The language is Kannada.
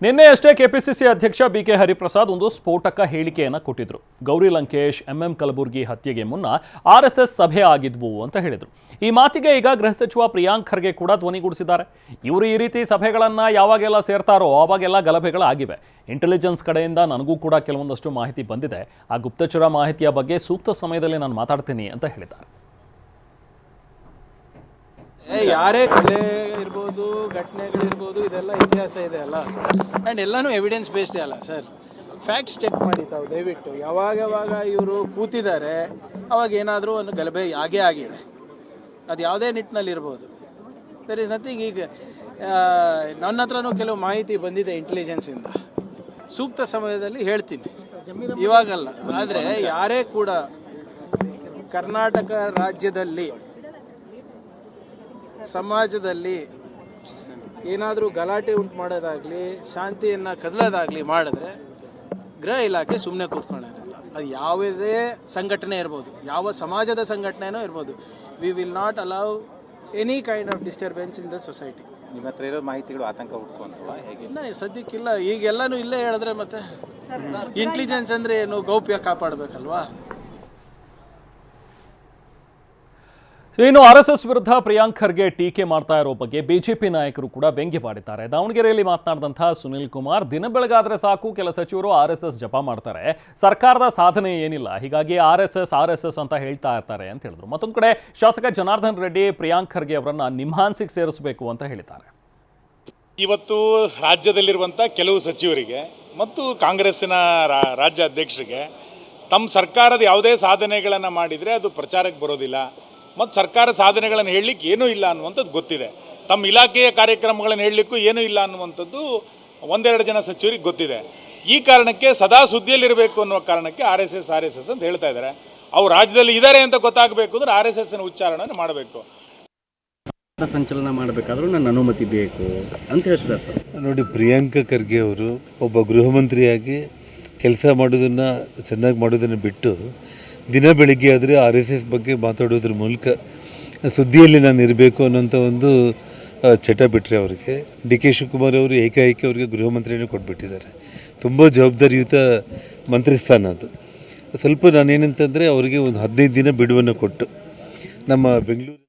ನಿನ್ನೆಯಷ್ಟೇ ಕೆಪಿಸಿಸಿ ಅಧ್ಯಕ್ಷ ಬಿಕೆ ಹರಿಪ್ರಸಾದ್ ಒಂದು ಸ್ಫೋಟಕ ಹೇಳಿಕೆಯನ್ನು ಕೊಟ್ಟಿದ್ರು. ಗೌರಿ ಲಂಕೇಶ್, ಎಂಎಂ ಕಲಬುರ್ಗಿ ಹತ್ಯೆಗೆ ಮುನ್ನ ಆರ್ಎಸ್ಎಸ್ ಸಭೆ ಆಗಿದ್ವು ಅಂತ ಹೇಳಿದ್ರು. ಈ ಮಾತಿಗೆ ಈಗ ಗೃಹ ಸಚಿವ ಪ್ರಿಯಾಂಕ್ ಖರ್ಗೆ ಕೂಡ ಧ್ವನಿಗೂಡಿಸಿದ್ದಾರೆ. ಇವರು ಈ ರೀತಿ ಸಭೆಗಳನ್ನು ಯಾವಾಗೆಲ್ಲ ಸೇರ್ತಾರೋ ಆವಾಗೆಲ್ಲ ಗಲಭೆಗಳಾಗಿವೆ. ಇಂಟೆಲಿಜೆನ್ಸ್ ಕಡೆಯಿಂದ ನನಗೂ ಕೂಡ ಕೆಲವೊಂದಷ್ಟು ಮಾಹಿತಿ ಬಂದಿದೆ. ಆ ಗುಪ್ತಚರ ಮಾಹಿತಿಯ ಬಗ್ಗೆ ಸೂಕ್ತ ಸಮಯದಲ್ಲಿ ನಾನು ಮಾತಾಡ್ತೀನಿ ಅಂತ ಹೇಳಿದ್ದಾರೆ. ಯಾರೇ ಕಲೆ ಇರ್ಬೋದು, ಘಟನೆಗಳಿರ್ಬೋದು, ಇದೆಲ್ಲ ಇತಿಹಾಸ ಇದೆ ಅಲ್ಲ, ಆ್ಯಂಡ್ ಎಲ್ಲನೂ ಎವಿಡೆನ್ಸ್ ಬೇಸ್ಡ್ ಅಲ್ಲ ಸರ್. ಫ್ಯಾಕ್ಟ್ಸ್ ಚೆಕ್ ಮಾಡಿ ತಾವು ದಯವಿಟ್ಟು. ಯಾವಾಗ ಇವರು ಕೂತಿದ್ದಾರೆ ಅವಾಗ ಏನಾದರೂ ಒಂದು ಗಲಭೆ ಆಗೇ ಆಗಿದೆ. ಅದು ಯಾವುದೇ ನಿಟ್ಟಿನಲ್ಲಿ ಇರ್ಬೋದು. There is nothing. ಈಗ ನನ್ನ ಹತ್ರನೂ ಕೆಲವು ಮಾಹಿತಿ ಬಂದಿದೆ ಇಂಟೆಲಿಜೆನ್ಸಿಂದ. ಸೂಕ್ತ ಸಮಯದಲ್ಲಿ ಹೇಳ್ತೀನಿ, ಇವಾಗಲ್ಲ. ಆದರೆ ಯಾರೇ ಕೂಡ ಕರ್ನಾಟಕ ರಾಜ್ಯದಲ್ಲಿ ಸಮಾಜದಲ್ಲಿ ಏನಾದರೂ ಗಲಾಟೆ ಉಂಟು ಮಾಡೋದಾಗಲಿ, ಶಾಂತಿಯನ್ನು ಕದಲೋದಾಗಲಿ ಮಾಡಿದ್ರೆ ಗೃಹ ಇಲಾಖೆ ಸುಮ್ಮನೆ ಕೂತ್ಕೊಳ್ಳೋದಿಲ್ಲ. ಅದು ಯಾವುದೇ ಸಂಘಟನೆ ಇರ್ಬೋದು, ಯಾವ ಸಮಾಜದ ಸಂಘಟನೆನೂ ಇರ್ಬೋದು. We will not allow any kind of disturbance in the society. ನಿಮ್ಮ ಹತ್ರ ಇರೋ ಮಾಹಿತಿಗಳು ಆತಂಕ ಹುಟ್ಟಿಸುವಂಥವಾ? ಹೇಗೆ? ಇಲ್ಲ, ಸದ್ಯಕ್ಕಿಲ್ಲ. ಈಗೆಲ್ಲನೂ ಇಲ್ಲೇ ಹೇಳಿದ್ರೆ ಮತ್ತೆ ಇಂಟೆಲಿಜೆನ್ಸ್ ಅಂದರೆ ಏನು, ಗೌಪ್ಯ ಕಾಪಾಡಬೇಕಲ್ವಾ? ಇನ್ನು ಆರ್ಎಸ್ಎಸ್ ವಿರುದ್ಧ ಪ್ರಿಯಾಂಕ್ ಖರ್ಗೆ ಟೀಕೆ ಮಾಡ್ತಾ ಇರೋ ಬಗ್ಗೆ ಬಿಜೆಪಿ ನಾಯಕರು ಕೂಡ ವ್ಯಂಗ್ಯವಾಡಿದ್ದಾರೆ. ದಾವಣಗೆರೆಯಲ್ಲಿ ಮಾತನಾಡಿದಂತಹ ಸುನಿಲ್ ಕುಮಾರ್, ದಿನ ಬೆಳಗಾದ್ರೆ ಸಾಕು ಕೆಲ ಸಚಿವರು ಆರ್ಎಸ್ಎಸ್ ಜಪ ಮಾಡ್ತಾರೆ, ಸರ್ಕಾರದ ಸಾಧನೆ ಏನಿಲ್ಲ, ಹೀಗಾಗಿ ಆರ್ಎಸ್ಎಸ್ ಅಂತ ಹೇಳ್ತಾ ಇರ್ತಾರೆ ಅಂತ ಹೇಳಿದ್ರು. ಮತ್ತೊಂದು ಕಡೆ ಶಾಸಕ ಜನಾರ್ದನ್ ರೆಡ್ಡಿ ಪ್ರಿಯಾಂಕ್ ಖರ್ಗೆ ಅವರನ್ನ ನಿಮ್ಹಾನ್ಸಿಗೆ ಸೇರಿಸಬೇಕು ಅಂತ ಹೇಳಿದ್ದಾರೆ. ಇವತ್ತು ರಾಜ್ಯದಲ್ಲಿರುವಂಥ ಕೆಲವು ಸಚಿವರಿಗೆ ಮತ್ತು ಕಾಂಗ್ರೆಸ್ಸಿನ ರಾಜ್ಯ ಅಧ್ಯಕ್ಷರಿಗೆ ತಮ್ಮ ಸರ್ಕಾರದ ಯಾವುದೇ ಸಾಧನೆಗಳನ್ನು ಮಾಡಿದರೆ ಅದು ಪ್ರಚಾರಕ್ಕೆ ಬರೋದಿಲ್ಲ ಮತ್ತು ಸರ್ಕಾರ ಸಾಧನೆಗಳನ್ನು ಹೇಳಲಿಕ್ಕೆ ಏನೂ ಇಲ್ಲ ಅನ್ನುವಂಥದ್ದು ಗೊತ್ತಿದೆ. ತಮ್ಮ ಇಲಾಖೆಯ ಕಾರ್ಯಕ್ರಮಗಳನ್ನು ಹೇಳಲಿಕ್ಕೂ ಏನೂ ಇಲ್ಲ ಅನ್ನುವಂಥದ್ದು ಒಂದೆರಡು ಜನ ಸಚಿವರಿಗೆ ಗೊತ್ತಿದೆ. ಈ ಕಾರಣಕ್ಕೆ ಸದಾ ಸುದ್ದಿಯಲ್ಲಿರಬೇಕು ಅನ್ನೋ ಕಾರಣಕ್ಕೆ ಆರ್ ಎಸ್ ಎಸ್ ಅಂತ ಹೇಳ್ತಾ ಇದ್ದಾರೆ. ಅವ್ರು ರಾಜ್ಯದಲ್ಲಿ ಇದ್ದಾರೆ ಅಂತ ಗೊತ್ತಾಗಬೇಕು ಅಂದರೆ RSSನ ಉಚ್ಚಾರಣೆ ಮಾಡಬೇಕು. ಸಂಚಲನ ಮಾಡಬೇಕಾದ್ರೂ ನನ್ನ ಅನುಮತಿ ಬೇಕು ಅಂತ ಹೇಳ್ತಾರೆ ಸರ್. ನೋಡಿ, ಪ್ರಿಯಾಂಕ ಖರ್ಗೆ ಅವರು ಒಬ್ಬ ಗೃಹ ಮಂತ್ರಿಯಾಗಿ ಕೆಲಸ ಮಾಡೋದನ್ನು ಚೆನ್ನಾಗಿ ಮಾಡೋದನ್ನು ಬಿಟ್ಟು ದಿನ ಬೆಳಿಗ್ಗೆ ಆದರೆ RSS ಬಗ್ಗೆ ಮಾತಾಡೋದ್ರ ಮೂಲಕ ಸುದ್ದಿಯಲ್ಲಿ ನಾನು ಇರಬೇಕು ಅನ್ನೋಂಥ ಒಂದು ಚಟ ಬಿಟ್ಟರೆ ಅವರಿಗೆ DK ಶಿವಕುಮಾರ್ ಅವರು ಏಕಾಏಕಿ ಅವರಿಗೆ ಗೃಹ ಮಂತ್ರಿಯನ್ನು ಕೊಟ್ಬಿಟ್ಟಿದ್ದಾರೆ. ತುಂಬ ಜವಾಬ್ದಾರಿಯುತ ಮಂತ್ರಿ ಸ್ಥಾನ ಅದು. ಸ್ವಲ್ಪ ನಾನೇನಂತಂದರೆ ಅವರಿಗೆ ಒಂದು 15 ದಿನ ಬಿಡುವನ್ನು ಕೊಟ್ಟು ನಮ್ಮ ಬೆಂಗಳೂರು